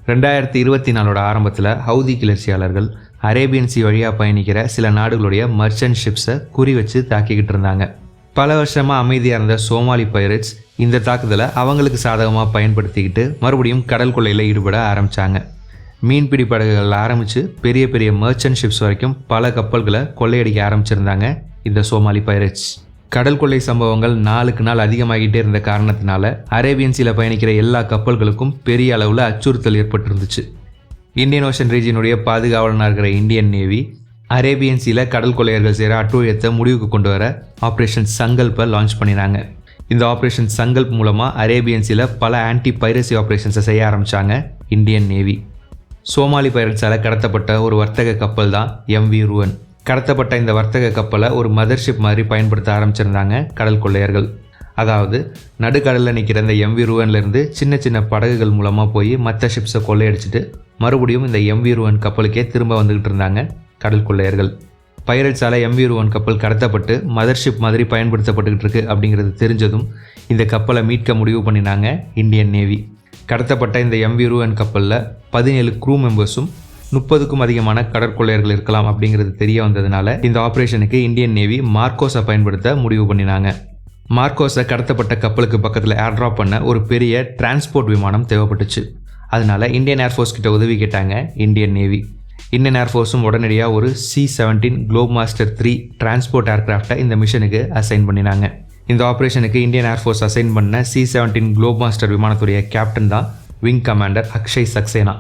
2024 ஆரம்பத்தில் ஹவுதி கிளர்ச்சியாளர்கள் Arabian sea வழியாக பயணிக்கிற சில நாடுகளுடைய மர்ச்சன்ட் ஷிப்ஸை குறி வச்சு தாக்கிக்கிட்டு இருந்தாங்க. பல வருஷமாக அமைதியாக இருந்த சோமாலி பைரட்ஸ் இந்த தாக்குதலை அவங்களுக்கு சாதகமாக பயன்படுத்திக்கிட்டு மறுபடியும் கடல் கொள்ளையில் ஈடுபட ஆரம்பித்தாங்க. மீன்பிடி படகுகள் ஆரம்பித்து பெரிய பெரிய மர்ச்சன்ட் ஷிப்ஸ் வரைக்கும் பல கப்பல்களை கொள்ளையடிக்க ஆரம்பிச்சிருந்தாங்க இந்த சோமாலி பைரட்ஸ். கடல் கொள்ளை சம்பவங்கள் நாளுக்கு நாள் அதிகமாகிட்டே இருந்த காரணத்தினால அரேபியன் சீல பயணிக்கிற எல்லா கப்பல்களுக்கும் பெரிய அளவில் அச்சுறுத்தல் ஏற்பட்டிருந்துச்சு. இந்தியன் ஓஷன் ரீஜியனுடைய பாதுகாவலனாக இருக்கிற இந்தியன் நேவி அரேபியன் சீல கடல் கொள்ளையர்கள் செய்கிற அட்டூழியத்தை முடிவுக்கு கொண்டு வர ஆப்ரேஷன் சங்கல்பை லான்ச் பண்ணினாங்க. இந்த ஆப்ரேஷன் சங்கல்ப் மூலமாக அரேபியன் சீல பல ஆன்டி பைரசி ஆப்ரேஷன்ஸை செய்ய ஆரம்பித்தாங்க இந்தியன் நேவி. சோமாலி பைரட்ஸால் கடத்தப்பட்ட ஒரு வர்த்தக கப்பல் தான் MV ரூவன். கடத்தப்பட்ட இந்த வர்த்தக கப்பலை ஒரு மதர்ஷிப் மாதிரி பயன்படுத்த ஆரம்பிச்சிருந்தாங்க கடல் கொள்ளையர்கள். அதாவது நடுக்கடலில் நிற்கிற இந்த MV ரூவன்லேருந்து சின்ன சின்ன படகுகள் மூலமாக போய் மற்ற ஷிப்ஸை கொள்ளையடிச்சிட்டு மறுபடியும் இந்த MV ரூவன் கப்பலுக்கே திரும்ப வந்துக்கிட்டு இருந்தாங்க கடல் கொள்ளையர்கள். பைரட்ஸால் MV ரூவன் கப்பல் கடத்தப்பட்டு மதர்ஷிப் மாதிரி பயன்படுத்தப்பட்டுக்கிட்டு இருக்கு அப்படிங்கிறது தெரிஞ்சதும் இந்த கப்பலை மீட்க முடிவு பண்ணினாங்க இந்தியன் நேவி. கடத்தப்பட்ட இந்த MV ரூவன் கப்பலில் 17 க்ரூ மெம்பர்ஸும் 30க்கும் அதிகமான கடற்கொள்ளையர்கள் இருக்கலாம் அப்படிங்கிறது தெரிய வந்ததுனால இந்த ஆப்ரேஷனுக்கு இந்தியன் நேவி மார்க்கோஸை பயன்படுத்த முடிவு பண்ணினாங்க. மார்க்கோஸை கடத்தப்பட்ட கப்பலுக்கு பக்கத்தில் ஏர்ட்ராப் பண்ண ஒரு பெரிய டிரான்ஸ்போர்ட் விமானம் தேவைப்பட்டுச்சு. அதனால இந்தியன் ஏர்ஃபோர்ஸ் கிட்ட உதவி கேட்டாங்க இந்தியன் நேவி. இந்தியன் ஏர்ஃபோர்ஸும் உடனடியாக ஒரு C-17 குளோப்மாஸ்டர் 3 டிரான்ஸ்போர்ட் ஏர்க்ராஃப்டை இந்த மிஷனுக்கு அசைன் பண்ணினாங்க. இந்த ஆப்ரேஷனுக்கு இந்தியன் ஏர்ஃபோர்ஸ் அசைன் பண்ண C-17 குளோப்மாஸ்டர் விமானத்துடைய கேப்டன் தான் விங் கமாண்டர் அக்ஷய் சக்சேனா.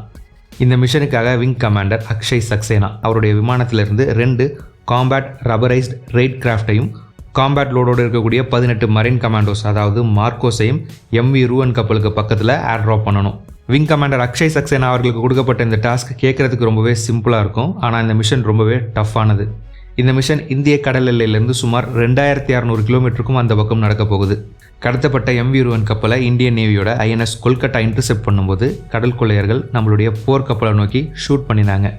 இந்த மிஷனுக்காக விங் கமாண்டர் அக்ஷய் சக்சேனா அவருடைய விமானத்திலிருந்து 2 காம்பேட் ரப்பரைஸ்ட் ரெய்ட் கிராஃப்டையும் காம்பேட் லோடோடு இருக்கக்கூடிய 18 மரைன் கமாண்டோஸ் அதாவது மார்க்கோஸையும் MV ரூவன் கப்பலுக்கு பக்கத்தில் ஏர்ட்ராப் பண்ணணும். விங் கமாண்டர் அக்ஷய் சக்சேனா அவர்களுக்கு கொடுக்கப்பட்ட இந்த டாஸ்க் கேட்குறதுக்கு ரொம்பவே சிம்பிளாக இருக்கும். ஆனால் இந்த மிஷன் ரொம்பவே டஃப்பானது. இந்த மிஷன் இந்திய கடல் எல்லையிலேருந்து சுமார் 2600 கிலோமீட்டருக்கும் அந்த பக்கம் நடக்க போகுது. கடத்தப்பட்ட MV ரூவன் கப்பலை இந்தியன் நேவியோட INS கொல்கட்டா இன்டர்செப்ட் பண்ணும்போது கடல் கொள்ளையர்கள் நம்மளுடைய போர் கப்பலை நோக்கி ஷூட் பண்ணினாங்க.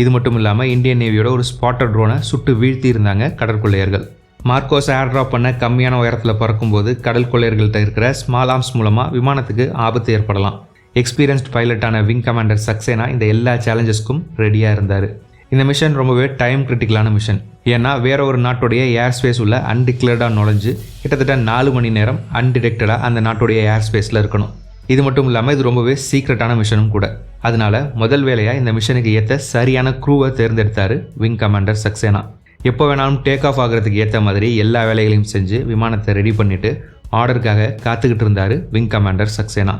இது மட்டும் இல்லாமல் இந்தியன் நேவியோட ஒரு ஸ்பாட்டர் ட்ரோனை சுட்டு வீழ்த்தி இருந்தாங்க கடற்கொள்ளையர்கள். மார்க்கோஸை ஏர்ட்ராப் பண்ண கம்மியான உயரத்தில் பறக்கும்போது கடல் கொள்ளையர்கள்ட்ட இருக்கிற ஸ்மால் ஆர்ம்ஸ் மூலமாக விமானத்துக்கு ஆபத்து ஏற்படலாம். எக்ஸ்பீரியன்ஸ்ட் பைலட்டான விங் கமாண்டர் சக்சேனா இந்த எல்லா சேலஞ்சஸ்க்கும் ரெடியாக இருந்தார். இந்த மிஷன் ரொம்பவே டைம் கிரிட்டிக்கலான மிஷன். ஏன்னா வேற ஒரு நாட்டுடைய ஏர் ஸ்பேஸ் உள்ள அன்டிக்ளேர்டாக நுழைஞ்சு கிட்டத்தட்ட 4 மணி நேரம் அன்டிடெக்டடாக அந்த நாட்டுடைய ஏர் ஸ்பேஸில் இருக்கணும். இது மட்டும் இல்லாமல் இது ரொம்பவே சீக்ரெட்டான மிஷனும் கூட. அதனால முதல் வேலையாக இந்த மிஷனுக்கு ஏற்ற சரியான க்ரூவை தேர்ந்தெடுத்தார் விங் கமாண்டர் சக்சேனா. எப்போ வேணாலும் டேக் ஆஃப் ஆகிறதுக்கு ஏற்ற மாதிரி எல்லா வேலைகளையும் செஞ்சு விமானத்தை ரெடி பண்ணிவிட்டு ஆர்டருக்காக காத்துக்கிட்டு இருந்தார் விங் கமாண்டர் சக்சேனா.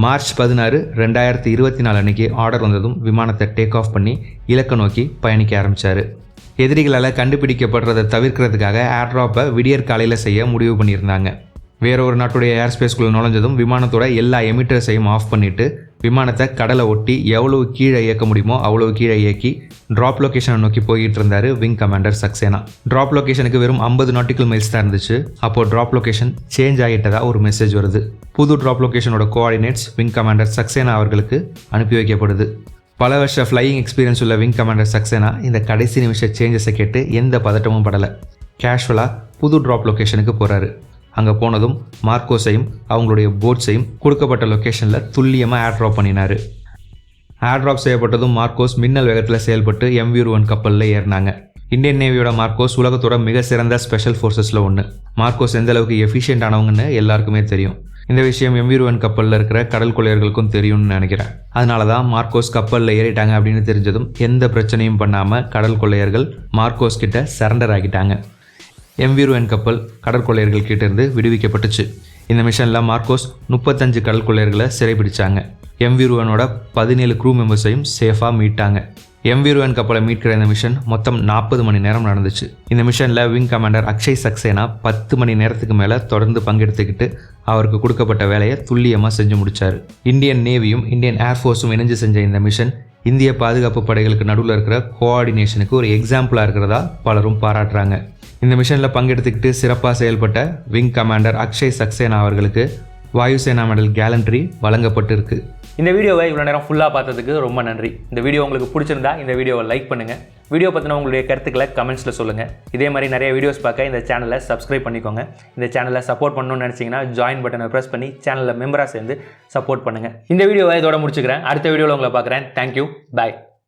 மார்ச் 16, 2024 அன்னைக்கு ஆர்டர் வந்ததும் விமானத்தை டேக் ஆஃப் பண்ணி இலக்கை நோக்கி பயணிக்க ஆரம்பித்தார். எதிரிகளால் கண்டுபிடிக்கப்படுறதை தவிர்க்கிறதுக்காக ஏர்ட்ராப்பை விடியற் காலையில் செய்ய முடிவு பண்ணியிருந்தாங்க. வேற ஒரு நாட்டுடைய ஏர் ஸ்பேஸ்குள்ளே நுழைஞ்சதும் விமானத்தோட எல்லா எமிட்டர்ஸையும் ஆஃப் பண்ணிவிட்டு விமானத்தை கடலை ஒட்டி எவ்வளவு கீழே இயக்க முடியுமோ அவ்வளவு கீழே இயக்கி ட்ராப் லொக்கேஷனை நோக்கி போய்கிட்டு இருந்தார் விங் கமாண்டர் சக்சேனா. ட்ராப் லொக்கேஷனுக்கு வெறும் 50 நாட்டிக்கல் மைல்ஸ் தான் இருந்துச்சு. அப்போது ட்ராப் லொக்கேஷன் சேஞ்ச் ஆகிட்டதா ஒரு மெசேஜ் வருது. புது ட்ராப் லொக்கேஷனோட கோஆர்டினேட்ஸ் விங் கமாண்டர் சக்சேனா அவர்களுக்கு அனுப்பி வைக்கப்படுது. பல வருஷ ஃப்ளையிங் எக்ஸ்பீரியன்ஸ் உள்ள விங் கமாண்டர் சக்சேனா இந்த கடைசி நிமிஷ சேஞ்சஸை கேட்டு எந்த பதட்டமும் படலை. கேஷுவலாக புது ட்ராப் லொக்கேஷனுக்கு போகிறாரு. அங்கே போனதும் மார்க்கோஸையும் அவங்களுடைய போட்ஸையும் கொடுக்கப்பட்ட லொக்கேஷனில் துல்லியமாக ஏர்ட்ராப் பண்ணினார். ஏர்ட்ராப் செய்யப்பட்டதும் மார்க்கோஸ் மின்னல் வேகத்தில் செயல்பட்டு MV ரூவன் கப்பலில் ஏறினாங்க. இந்தியன் நேவியோட மார்க்கோஸ் உலகத்தோட மிக சிறந்த ஸ்பெஷல் ஃபோர்ஸஸில் ஒன்று. மார்க்கோஸ் எந்த அளவுக்கு எஃபிஷியன்ட் ஆனவங்கன்னு எல்லாருக்குமே தெரியும். இந்த விஷயம் MV ரூவன் கப்பலில் இருக்கிற கடல் கொள்ளையர்களுக்கும் தெரியும்னு நினைக்கிறேன். அதனால தான் மார்க்கோஸ் கப்பலில் ஏறிட்டாங்க அப்படின்னு தெரிஞ்சதும் எந்த பிரச்சனையும் பண்ணாமல் கடல் கொள்ளையர்கள் மார்க்கோஸ் கிட்ட சரண்டர் ஆகிட்டாங்க. MV ரூவன் கப்பல் கடற்கொள்ளையர்கள் கிட்டேருந்து விடுவிக்கப்பட்டுச்சு. இந்த மிஷனில் மார்க்கோஸ் 35 கடற்கொள்ளையர்களை சிறைப்பிடிச்சாங்க. MV ரூவனோட 17 க்ரூ மெம்பர்ஸையும் சேஃபாக மீட்டாங்க. MV ரூவன் கப்பலை மீட்கிற இந்த மிஷன் மொத்தம் 40 மணி நேரம் நடந்துச்சு. இந்த மிஷனில் விங் கமாண்டர் அக்ஷய் சக்சேனா 10 மணி நேரத்துக்கு மேலே தொடர்ந்து பங்கெடுத்துக்கிட்டு அவருக்கு கொடுக்கப்பட்ட வேலையை துல்லியமாக செஞ்சு முடித்தார். இந்தியன் நேவியும் இந்தியன் ஏர்ஃபோர்ஸும் இணைஞ்சு செஞ்ச இந்த மிஷன் இந்திய பாதுகாப்பு படைகளுக்கு நடுவில் இருக்கிற கோஆர்டினேஷனுக்கு ஒரு எக்ஸாம்பிளாக இருக்கிறதா பலரும் பாராட்டுறாங்க. இந்த மிஷனில் பங்கெடுத்துக்கிட்டு சிறப்பாக செயல்பட்ட விங் கமாண்டர் அக்ஷய் சக்சேனா அவர்களுக்கு வாயுசேனா மெடல் கேலண்ட்ரி வழங்கப்பட்டிருக்கு. இந்த வீடியோவை இவ்வளோ நேரம் ஃபுல்லாக பார்த்ததுக்கு ரொம்ப நன்றி. இந்த வீடியோ உங்களுக்கு பிடிச்சிருந்தா இந்த வீடியோவை லைக் பண்ணுங்கள், வீடியோ பற்றின உங்களுடைய கருத்துக்களை கமெண்ட்ஸில் சொல்லுங்கள். இதே மாதிரி நிறைய வீடியோஸ் பார்க்க இந்த சேனலை சப்ஸ்கிரைப் பண்ணிக்கோங்க. இந்த சேனலை சப்போர்ட் பண்ணணும்னு நினச்சிங்கன்னா ஜாயின் பட்டனை ப்ரெஸ் பண்ணி சேனலில் மெம்பராக சேர்ந்து சப்போர்ட் பண்ணுங்கள். இந்த வீடியோவை இதோட முடிச்சுக்கிறேன். அடுத்த வீடியோவில் உங்களை பார்க்குறேன். தேங்க்யூ. பாய்.